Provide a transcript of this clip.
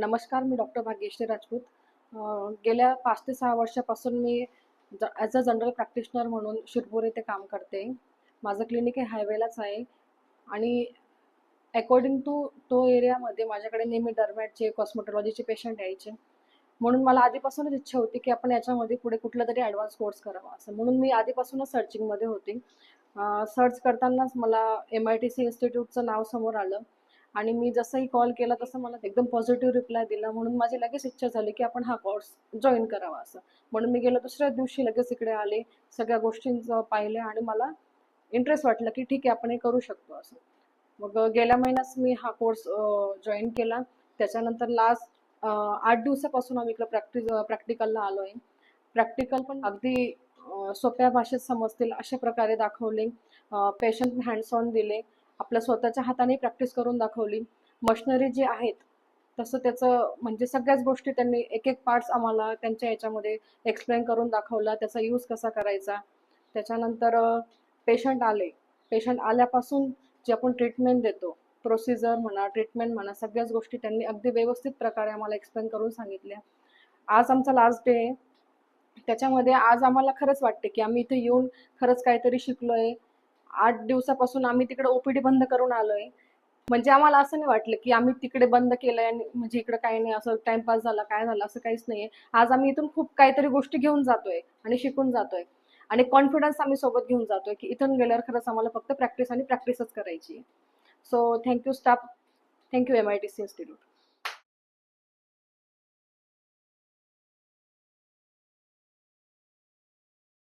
नमस्कार, मी डॉक्टर भाग्यश्री राजपूत. गेल्या 5 ते 6 वर्षापासून मी ॲज अ जनरल प्रॅक्टिशनर म्हणून शिरपूर येथे काम करते. माझं क्लिनिक हे हायवेलाच आहे आणि अकॉर्डिंग टू तो एरियामध्ये माझ्याकडे नेहमी डर्मॅटचे, कॉस्मेटॉलॉजीचे पेशंट यायचे. म्हणून मला आधीपासूनच इच्छा होती, की आपण याच्यामध्ये पुढे कुठलातरी ॲडव्हान्स कोर्स करावा असं. म्हणून मी आधीपासूनच सर्चिंगमध्ये होती. सर्च करतानाच मला MITC इन्स्टिट्यूटचं नाव समोर आलं आणि मी जसंही कॉल केला तसं मला एकदम पॉझिटिव्ह रिप्लाय दिला. म्हणून माझी लगेच इच्छा झाली, की आपण हा कोर्स जॉइन करावा असं. म्हणून मी गेल्या दुसऱ्याच दिवशी लगेच इकडे आले, सगळ्या गोष्टींचं पाहिलं आणि मला इंटरेस्ट वाटला, की ठीक आहे आपण हे करू शकतो असं. मग गेल्या महिन्यात मी हा कोर्स जॉईन केला. त्याच्यानंतर लास्ट 8 दिवसापासून आम्ही इकडं प्रॅक्टिकलला आलो आहे. प्रॅक्टिकल पण अगदी सोप्या भाषेत समजतील अशा प्रकारे दाखवले. पेशंट हँड्स ऑन दिले. आपल्या स्वतःच्या हाताने प्रॅक्टिस करून दाखवली. मशिनरी जी आहेत तसं त्याचं म्हणजे सगळ्याच गोष्टी त्यांनी एक पार्ट्स आम्हाला त्यांच्या याच्यामध्ये एक्सप्लेन करून दाखवला. त्याचा यूज कसा करायचा. त्याच्यानंतर पेशंट आले. पेशंट आल्यापासून जे आपण ट्रीटमेंट देतो, प्रोसिजर म्हणा, ट्रीटमेंट म्हणा, सगळ्याच गोष्टी त्यांनी अगदी व्यवस्थित प्रकारे आम्हाला एक्सप्लेन करून सांगितल्या. आज आमचा लास्ट डे आहे. त्याच्यामध्ये आज आम्हाला खरंच वाटते, की आम्ही इथे येऊन खरंच काहीतरी शिकलोय. 8 दिवसापासून आम्ही तिकडे OPD बंद करून आलोय. म्हणजे आम्हाला असं नाही वाटलं, की आम्ही तिकडे बंद केलंय आणि म्हणजे इकडे काही नाही, असं टाईमपास झाला, काय झालं, असं काहीच नाहीये. आज आम्ही इथून खूप काहीतरी गोष्टी घेऊन जातोय आणि शिकून जातोय आणि कॉन्फिडन्स आम्ही सोबत घेऊन जातोय, की इथून गेल्यावर खरंच आम्हाला फक्त प्रॅक्टिस आणि प्रॅक्टिसच करायची. So thank you staff. Thank you MITC institute.